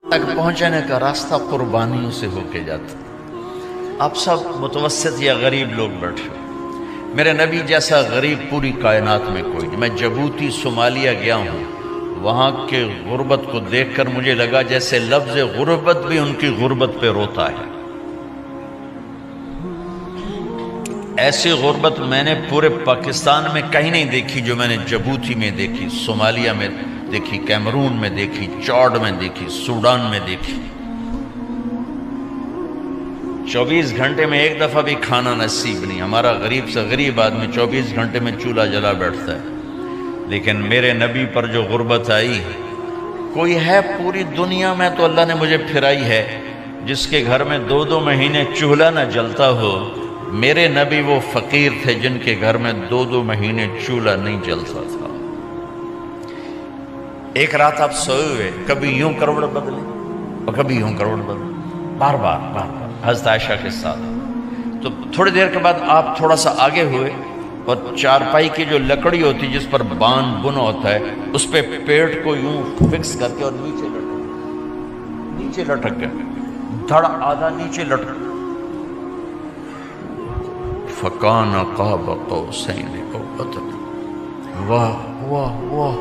تک پہنچنے کا راستہ قربانیوں سے ہو کے جاتا. آپ سب متوسط یا غریب لوگ بیٹھے ہو. میرے نبی جیسا غریب پوری کائنات میں کوئی نہیں. میں جبوتی صومالیہ گیا ہوں، وہاں کے غربت کو دیکھ کر مجھے لگا جیسے لفظ غربت بھی ان کی غربت پہ روتا ہے. ایسی غربت میں نے پورے پاکستان میں کہیں نہیں دیکھی جو میں نے جبوتی میں دیکھی، صومالیہ میں دیکھی، کیمرون میں دیکھی، چاڈ میں دیکھی، سوڈان میں دیکھی. 24 گھنٹے میں ایک دفعہ بھی کھانا نصیب نہیں. ہمارا غریب سے غریب آدمی 24 گھنٹے میں چولہا جلا بیٹھتا ہے. لیکن میرے نبی پر جو غربت آئی، کوئی ہے پوری دنیا میں تو اللہ نے مجھے پھرائی ہے جس کے گھر میں 2 مہینے چولہا نہ جلتا ہو. میرے نبی وہ فقیر تھے جن کے گھر میں 2 مہینے چولہا نہیں جلتا تھا. ایک رات آپ سوئے ہوئے، کبھی یوں کروڑ بدلے اور کبھی یوں کروڑ بدلے، بار بار حضرت عائشہ کے ساتھ. تو تھوڑی دیر کے بعد آپ تھوڑا سا آگے ہوئے اور چارپائی کی جو لکڑی ہوتی جس پر باندھ بنا ہوتا ہے اس پہ پیٹ کو یوں فکس کر کے اور نیچے لٹک گئے، دھڑ آدھا نیچے لٹک. فَكَانَ قَابَ قَوْسَيْنِ أَوْ أَدْنَىٰ. واہ واہ واہ،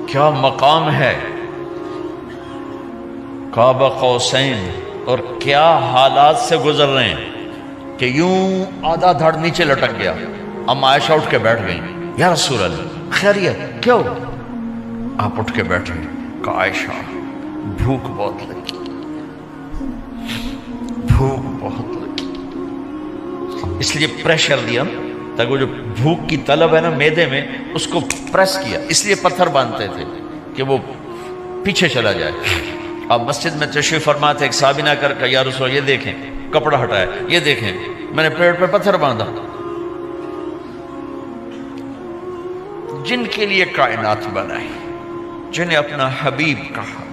کیا مقام ہے. قاب قوسین، اور کیا حالات سے گزر رہے ہیں کہ یوں آدھا دھڑ نیچے لٹک گیا. ام عائشہ اٹھ کے بیٹھ گئیں، یا رسول اللہ خیریت کیوں؟ آپ اٹھ کے بیٹھے. کہ عائشہ بھوک بہت لگی، بھوک بہت لگی، اس لیے پریشر دیا تاکہ وہ جو بھوک کی طلب ہے نا میدے میں اس کو پریس کیا. اس لیے پتھر باندھتے تھے کہ وہ پیچھے چلا جائے. آپ مسجد میں تشریف فرما تھے، ایک صحابی نے کر یا رسول یہ دیکھیں کپڑا ہٹایا، یہ دیکھیں میں نے پیٹ پہ پتھر باندھا. جن کے لیے کائنات بنائی، جنہیں اپنا حبیب کہا،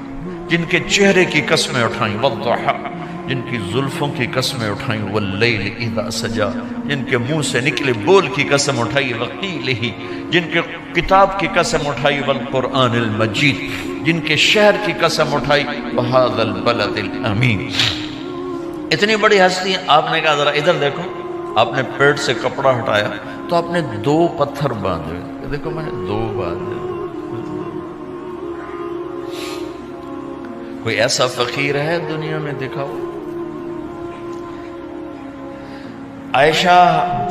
جن کے چہرے کی قسمیں اٹھائیں والضحی، جن کی زلفوں کی قسمیں اٹھائیں واللیل اذا سجا، جن کے منہ سے نکلے بول کی قسم اٹھائی وقیلہ، جن کے کتاب کی قسم اٹھائی والقرآن المجید، جن کے شہر کی قسم اٹھائی وہذا البلد الامین. اتنی بڑی ہستی ہیں. آپ نے کہا ذرا ادھر دیکھو. آپ نے پیٹ سے کپڑا ہٹایا تو آپ نے 2 پتھر باندھے. دیکھو میں نے 2 باندھے. کوئی ایسا فقیر ہے دنیا میں؟ دکھاؤ. عائشہ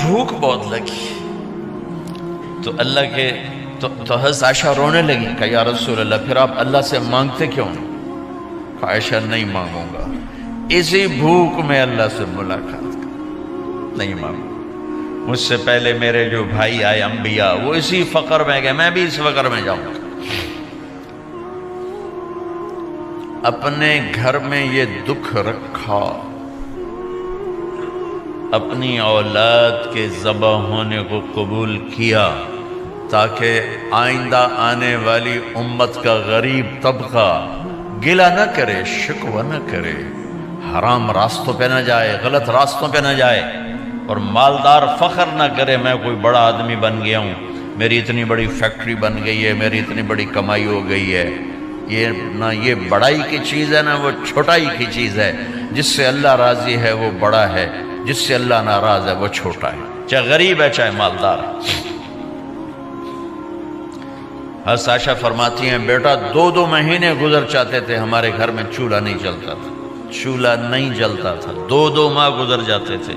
بھوک بہت لگی تو اللہ کے تو حضرت عائشہ رونے لگی. کہ یا رسول اللہ پھر آپ اللہ سے مانگتے کیوں نہیں؟ کہ عائشہ نہیں مانگوں گا، اسی بھوک میں اللہ سے ملاقات نہیں مانگوں. مجھ سے پہلے میرے جو بھائی آئے انبیاء وہ اسی فقر میں گئے، میں بھی اس فقر میں جاؤں گا. اپنے گھر میں یہ دکھ رکھا، اپنی اولاد کے ذبح ہونے کو قبول کیا تاکہ آئندہ آنے والی امت کا غریب طبقہ گلہ نہ کرے، شکوہ نہ کرے، حرام راستوں پہ نہ جائے، غلط راستوں پہ نہ جائے، اور مالدار فخر نہ کرے میں کوئی بڑا آدمی بن گیا ہوں، میری اتنی بڑی فیکٹری بن گئی ہے، میری اتنی بڑی کمائی ہو گئی ہے. یہ نہ یہ بڑائی کی چیز ہے نہ وہ چھوٹائی کی چیز ہے. جس سے اللہ راضی ہے وہ بڑا ہے، جس سے اللہ ناراض ہے وہ چھوٹا ہے، چاہے غریب ہے چاہے مالدار ہے. حضرت عائشہ فرماتی ہیں بیٹا 2 مہینے گزر جاتے تھے ہمارے گھر میں چولہا نہیں جلتا تھا، چولہا نہیں جلتا تھا. 2 ماہ گزر جاتے تھے.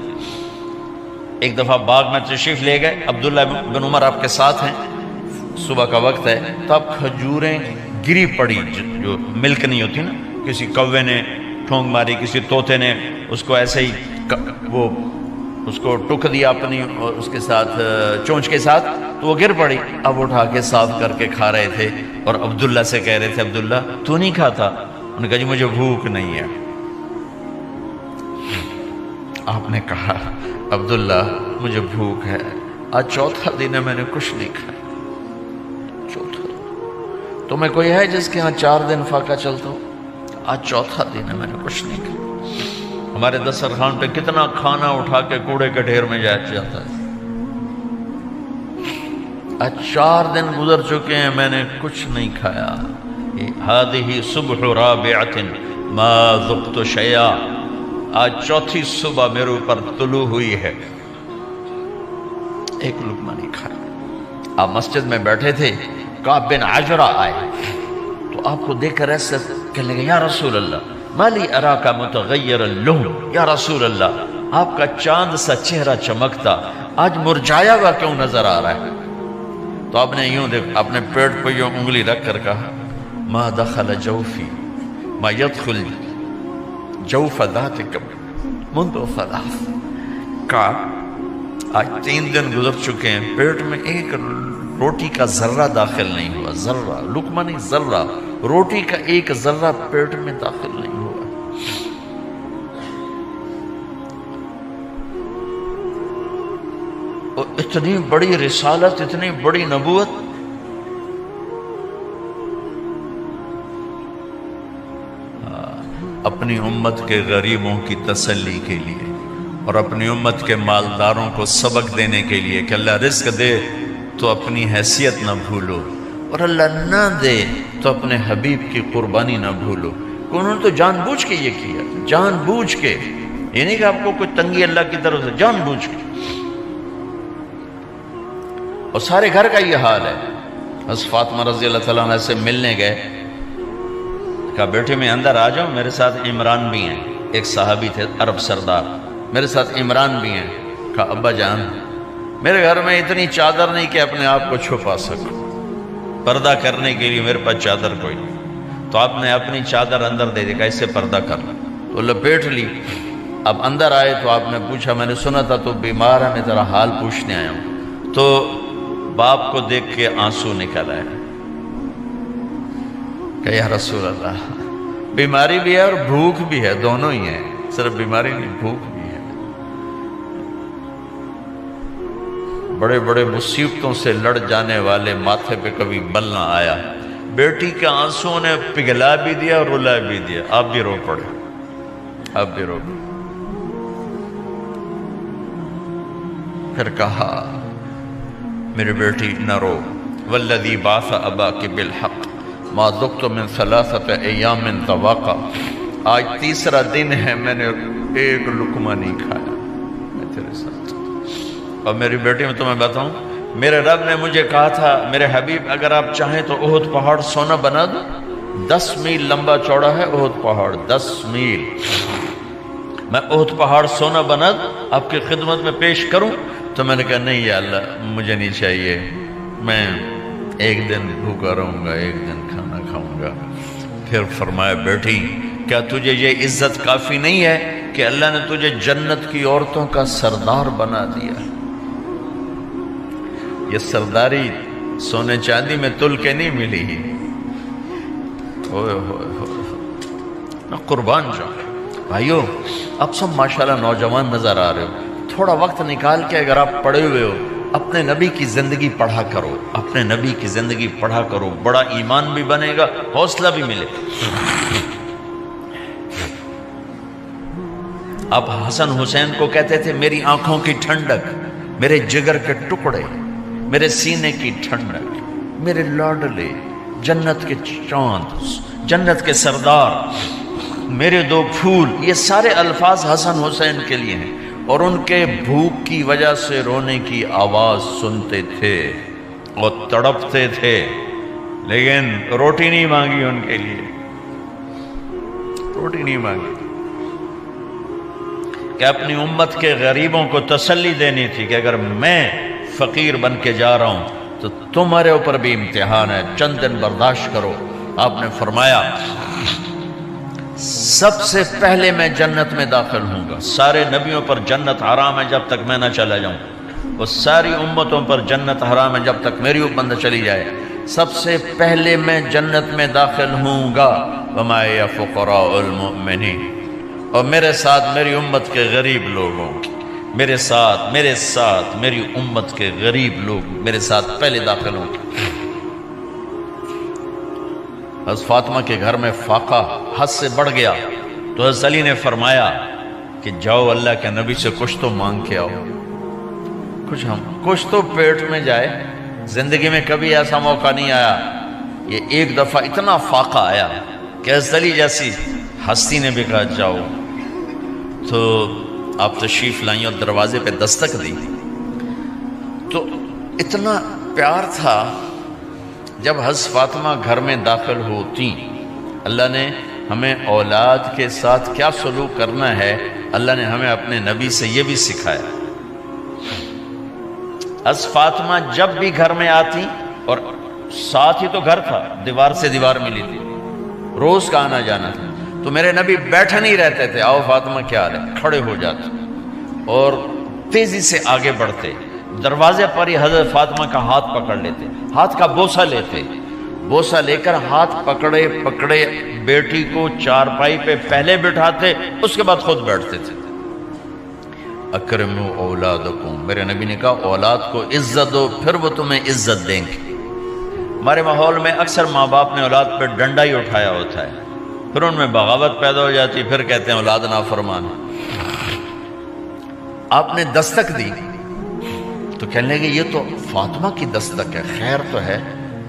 ایک دفعہ باغ میں تشریف لے گئے، عبداللہ بن عمر آپ کے ساتھ ہیں، صبح کا وقت ہے تو اب کھجوریں گری پڑی جو ملک نہیں ہوتی نا، کسی کوے نے ٹھونگ ماری، کسی طوطے نے اس کو ایسے ہی وہ اس کو ٹک دیا اپنی اس کے ساتھ چونچ کے ساتھ تو وہ گر پڑی. اب اٹھا کے صاف کر کے کھا رہے تھے اور عبداللہ سے کہہ رہے تھے عبداللہ تو نہیں کھاتا؟ انہوں نے کہا جی مجھے بھوک نہیں ہے. آپ نے کہا عبداللہ مجھے بھوک ہے، آج 4تھا دن ہے میں نے کچھ نہیں کھایا. 4تھا تمہیں کوئی ہے جس کے ہاں 4 دن فاقہ چلتا ہو؟ آج 4تھا دن ہے میں نے کچھ نہیں کھایا. ہمارے دسترخوان پہ کتنا کھانا اٹھا کے کوڑے کے ڈھیر میں جاتا ہے. آج 4 دن گزر چکے ہیں میں نے کچھ نہیں کھایا. هذه صبح رابعة ما ذقت شيئا، آج چوتھی صبح میرے اوپر طلوع ہوئی ہے، ایک لقمہ نہیں کھایا۔ آپ مسجد میں بیٹھے تھے، کعب بن عجرہ آئے تو آپ کو دیکھ کر ایسے کہنے لگے یا رسول اللہ مالی اراکا متغیر اللون، یا رسول اللہ آپ کا چاند سا چہرہ چمکتا آج مرجھایا ہوا کیوں نظر آ رہا ہے؟ تو آپ نے یوں دیکھ اپنے پیٹ پہ یوں انگلی رکھ کر کہا ما دخل جوفی ما يدخل جوف ذاتک منذ ثلاث، کہا آج 3 دن گزر چکے ہیں، پیٹ میں ایک روٹی کا ذرہ داخل نہیں ہوا، ذرہ، لقمہ نہیں ذرہ، روٹی کا ایک ذرہ پیٹ میں داخل نہیں ہوا۔ اور اتنی بڑی رسالت، اتنی بڑی نبوت، اپنی امت کے غریبوں کی تسلی کے لیے اور اپنی امت کے مالداروں کو سبق دینے کے لیے کہ اللہ رزق دے تو اپنی حیثیت نہ بھولو، اور اللہ نہ دے تو اپنے حبیب کی قربانی نہ بھولو۔ انہوں نے تو جان بوجھ کے یہ کیا، جان بوجھ کے، یہ نہیں کہ آپ کو کوئی تنگی اللہ کی طرف سے، جان بوجھ کے۔ اور سارے گھر کا یہ حال ہے۔ حضرت فاطمہ رضی اللہ تعالیٰ عنہ سے ملنے گئے، کہا بیٹے میں اندر آ جاؤں، میرے ساتھ عمران بھی ہیں، ایک صحابی تھے عرب سردار، میرے ساتھ عمران بھی ہیں۔ کہا ابا جان میرے گھر میں اتنی چادر نہیں کہ اپنے آپ کو چھپا سکوں، پردہ کرنے کے لیے میرے پاس چادر کوئی نہیں، تو آپ نے اپنی چادر اندر دے دی، کیسے پردہ کرنا، تو لپیٹ لی۔ اب اندر آئے تو آپ نے پوچھا میں نے سنا تھا تو بیمار ہے، میں تیرا حال پوچھنے آیا ہوں۔ تو باپ کو دیکھ کے آنسو نکل آئے کہ یا رسول اللہ بیماری بھی ہے اور بھوک بھی ہے، دونوں ہی ہیں، صرف بیماری نہیں بھوک بھی ہے، بڑے بڑے مصیبتوں سے لڑ جانے والے ماتھے پہ کبھی بل نہ آیا۔ بیٹی کے آنسوں نے پگھلا بھی دیا اور رلا بھی دیا، آپ بھی رو پڑے، آپ بھی رو پڑے۔ پھر کہا میری بیٹی نہ رو، والذی بعث اباک بالحق ما ذقت من 3 ایام طواقا، آج 3 دن ہے میں نے ایک لقمہ نہیں کھایا، میں تیرے ساتھ۔ اور میری بیٹی میں تمہیں بتاؤں، میرے رب نے مجھے کہا تھا میرے حبیب اگر آپ چاہیں تو احد پہاڑ سونا بنا دو، 10 میل لمبا چوڑا ہے احد پہاڑ، 10 میل، میں احد پہاڑ سونا بنا دوں آپ کی خدمت میں پیش کروں؟ تو میں نے کہا نہیں یا اللہ مجھے نہیں چاہیے، میں ایک دن بھوکا رہوں گا، ایک دن کھانا کھاؤں گا۔ پھر فرمایا بیٹی کیا تجھے یہ عزت کافی نہیں ہے کہ اللہ نے تجھے جنت کی عورتوں کا سردار بنا دیا؟ یہ سرداری سونے چاندی میں تل کے نہیں ملی ہی، ہوئے ہوئے ہوئے، میں قربان جاؤں۔ بھائیو اب سب ماشاءاللہ نوجوان نظر آ رہے ہو، تھوڑا وقت نکال کے اگر آپ پڑھے ہوئے ہو اپنے نبی کی زندگی پڑھا کرو، اپنے نبی کی زندگی پڑھا کرو، بڑا ایمان بھی بنے گا، حوصلہ بھی ملے۔ آپ حسن حسین کو کہتے تھے میری آنکھوں کی ٹھنڈک، میرے جگر کے ٹکڑے، میرے سینے کی ٹھنڈک، میرے لاڈلے، جنت کے چاند، جنت کے سردار، میرے 2 پھول، یہ سارے الفاظ حسن حسین کے لیے ہیں۔ اور ان کے بھوک کی وجہ سے رونے کی آواز سنتے تھے اور تڑپتے تھے، لیکن روٹی نہیں مانگی ان کے لیے، روٹی نہیں مانگی، کہ اپنی امت کے غریبوں کو تسلی دینی تھی کہ اگر میں فقیر بن کے جا رہا ہوں تو تمہارے اوپر بھی امتحان ہے، چند دن برداشت کرو۔ آپ نے فرمایا سب سے پہلے میں جنت میں داخل ہوں گا، سارے نبیوں پر جنت حرام ہے جب تک میں نہ چلا جاؤں، اور ساری امتوں پر جنت حرام ہے جب تک میری امت نہ چلی جائے، سب سے پہلے میں جنت میں داخل ہوں گا۔ وما یا فقراء المؤمنین، اور میرے ساتھ میری امت کے غریب لوگوں کی، میرے ساتھ میری امت کے غریب لوگ میرے ساتھ پہلے داخل ہوں گے۔ حضرت فاطمہ کے گھر میں فاقہ حد سے بڑھ گیا تو حضرت علی نے فرمایا کہ جاؤ اللہ کے نبی سے کچھ تو مانگ کے آؤ، کچھ تو پیٹ میں جائے۔ زندگی میں کبھی ایسا موقع نہیں آیا یہ ایک دفعہ اتنا فاقہ آیا کہ حضرت علی جیسی ہستی نے بھی کہا جاؤ، تو آپ تشریف لائیں اور دروازے پہ دستک دی تو اتنا پیار تھا. جب حضرت فاطمہ گھر میں داخل ہوتی، اللہ نے ہمیں اولاد کے ساتھ کیا سلوک کرنا ہے اللہ نے ہمیں اپنے نبی سے یہ بھی سکھایا. حضرت فاطمہ جب بھی گھر میں آتی، اور ساتھ ہی تو گھر تھا، دیوار سے دیوار ملی تھی، روز کا آنا جانا تھا، تو میرے نبی بیٹھے نہیں رہتے تھے، آؤ فاطمہ کیا حال ہے، کھڑے ہو جاتے اور تیزی سے آگے بڑھتے. دروازے پر ہی حضرت فاطمہ کا ہاتھ پکڑ لیتے، ہاتھ کا بوسہ لیتے، بوسہ لے کر ہاتھ پکڑے پکڑے بیٹی کو چارپائی پہ پہلے بٹھاتے، اس کے بعد خود بیٹھتے تھے. اکرموا اولادکم، میرے نبی نے کہا اولاد کو عزت دو، پھر وہ تمہیں عزت دیں گے. ہمارے ماحول میں اکثر ماں باپ نے اولاد پہ ڈنڈا ہی اٹھایا ہوتا ہے، پھر ان میں بغاوت پیدا ہو جاتی، پھر کہتے ہیں اولاد نافرمان ہے. آپ نے دستک دی تو کہنے لگے یہ تو فاطمہ کی دستک ہے، خیر تو ہے،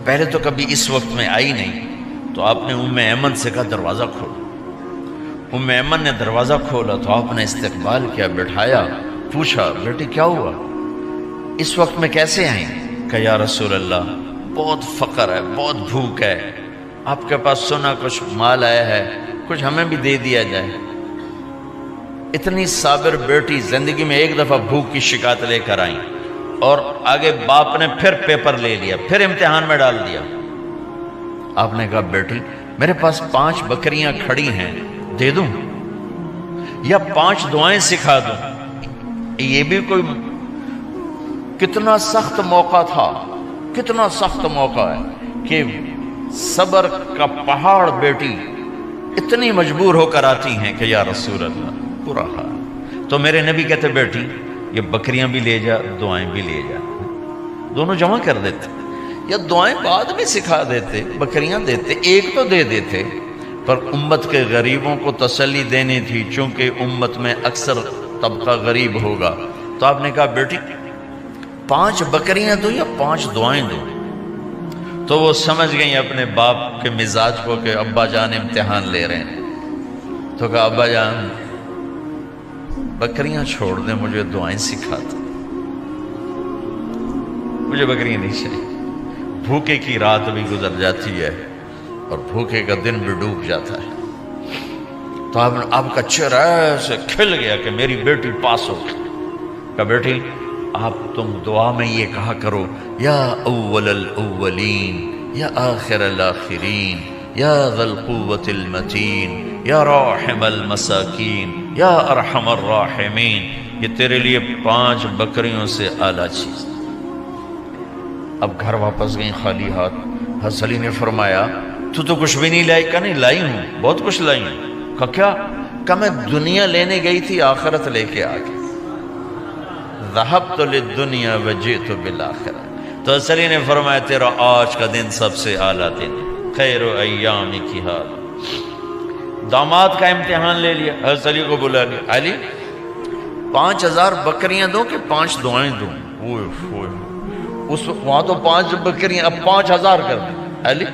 پہلے تو کبھی اس وقت میں آئی نہیں. تو آپ نے ام ایمن سے کہا دروازہ کھولو. ام ایمن نے دروازہ کھولا تو آپ نے استقبال کیا، بٹھایا، پوچھا بیٹی کیا ہوا، اس وقت میں کیسے آئیں؟ کہا یا رسول اللہ بہت فقر ہے، بہت بھوک ہے، آپ کے پاس سنا کچھ مال آیا ہے، کچھ ہمیں بھی دے دیا جائے. اتنی صابر بیٹی زندگی میں ایک دفعہ بھوک کی شکایت لے کر آئیں، اور آگے باپ نے پھر پیپر لے لیا، پھر امتحان میں ڈال دیا. آپ نے کہا بیٹی میرے پاس 5 بکریاں کھڑی ہیں، دے دوں یا 5 دعائیں سکھا دوں؟ یہ بھی کوئی کتنا سخت موقع تھا، کتنا سخت موقع ہے کہ صبر کا پہاڑ بیٹی اتنی مجبور ہو کر آتی ہیں کہ یا رسول اللہ برا حال. تو میرے نبی کہتے بیٹی یہ بکریاں بھی لے جا، دعائیں بھی لے جا، دونوں جمع کر دیتے، یا دعائیں بعد میں سکھا دیتے، بکریاں دیتے، ایک تو دے دیتے. پر امت کے غریبوں کو تسلی دینی تھی، چونکہ امت میں اکثر طبقہ غریب ہوگا. تو آپ نے کہا بیٹی 5 بکریاں دو یا 5 دعائیں دو. تو وہ سمجھ گئیں اپنے باپ کے مزاج کو کہ ابا جان امتحان لے رہے ہیں. تو کہا ابا جان بکریاں چھوڑ دیں، مجھے دعائیں سکھا دو، مجھے بکریاں نہیں چاہیے. بھوکے کی رات بھی گزر جاتی ہے اور بھوکے کا دن بھی ڈوب جاتا ہے. تو آپ کا چہرہ ایسے کھل گیا کہ میری بیٹی پاس ہو گئی. کہا بیٹی آپ تم دعا میں یہ کہا کرو یا اول الاولین یا آخر الاخرین یا ذا القوة المتین یا راحم المساکین یا ارحم الراحمین. یہ تیرے لیے 5 بکریوں سے اعلیٰ چیز. اب گھر واپس گئیں خالی ہاتھ. حضرت علی نے فرمایا تو کچھ بھی نہیں لائی؟ کہا نہیں لائی ہوں، بہت کچھ لائی ہوں. کہا کیا؟ کہا میں دنیا لینے گئی تھی، آخرت لے کے آ گئی. ذہبت للدنیا وجئت بالآخرہ. تو حضرت علی نے فرمایا تیرا آج کا دن سب سے اعلیٰ دن، خیر ایام کی حال. داماد کا امتحان لے لیا، حضرت علی کو بلا لیا. علی 5000 بکریاں دو کہ 5 دعائیں دوں؟ اس وہاں تو 5 بکریاں، اب 5000 کر دیں. علی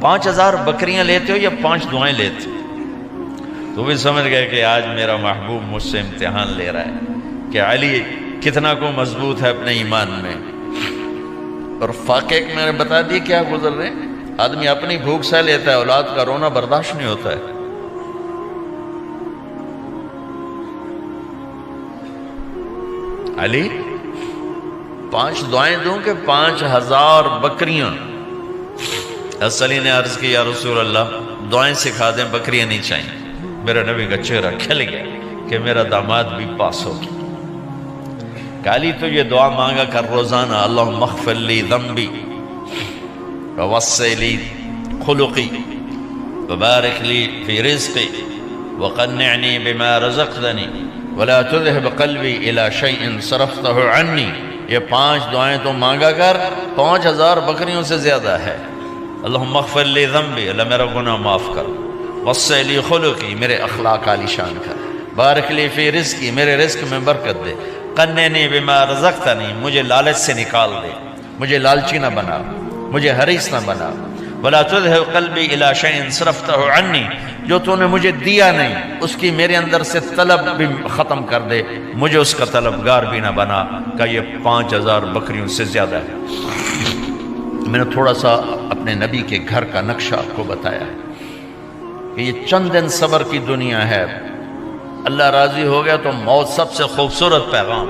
5000 بکریاں لیتے ہو یا 5 دعائیں لیتے ہو؟ تو بھی سمجھ گئے کہ آج میرا محبوب مجھ سے امتحان لے رہا ہے کہ علی کتنا کو مضبوط ہے اپنے ایمان میں. اور فاقے میں نے بتا دی کیا گزر رہے ہیں. آدمی اپنی بھوک سہ لیتا ہے، اولاد کا رونا برداشت نہیں ہوتا ہے. علی 5 دعائیں دوں کہ 5000 بکریاں؟ حضرت علی نے عرض کی یا رسول اللہ دعائیں سکھا دیں، بکریاں نہیں چاہیے. میرا نبی کا چہرہ کھل گیا کہ میرا داماد بھی پاس ہو گیا. علی تو یہ دعا مانگا کر روزانہ، اللہم اغفر لی ذنبی ووسع لی خلقی وبارک لی فی رزقی وقنعنی بما رزقتنی ولا تذهب قلبی الی شیء صرفتہ عنی. یہ 5 دعائیں تو مانگا کر، 5000 بکریوں سے زیادہ ہے. اللہم اغفر لی ذنبی، اللہ میرا گناہ معاف کر. وسع لی خلقی، میرے اخلاق عالی شان کر. بارک لی فی رزقی، میرے رزق میں برکت دے. قنعنی بما رزقتنی، مجھے لالچ سے نکال دے، مجھے لالچی نہ بنا، مجھے حریص نہ بنا. ولا تذهب قلبی الی شیء صرفتہ عنی، جو تو نے مجھے دیا نہیں اس کی میرے اندر سے طلب بھی ختم کر دے، مجھے اس کا طلبگار بھی نہ بنا کہ یہ 5000 بکریوں سے زیادہ ہے۔ میں نے تھوڑا سا اپنے نبی کے گھر کا نقشہ آپ کو بتایا ہے کہ یہ چند دن صبر کی دنیا ہے، اللہ راضی ہو گیا تو موت سب سے خوبصورت پیغام۔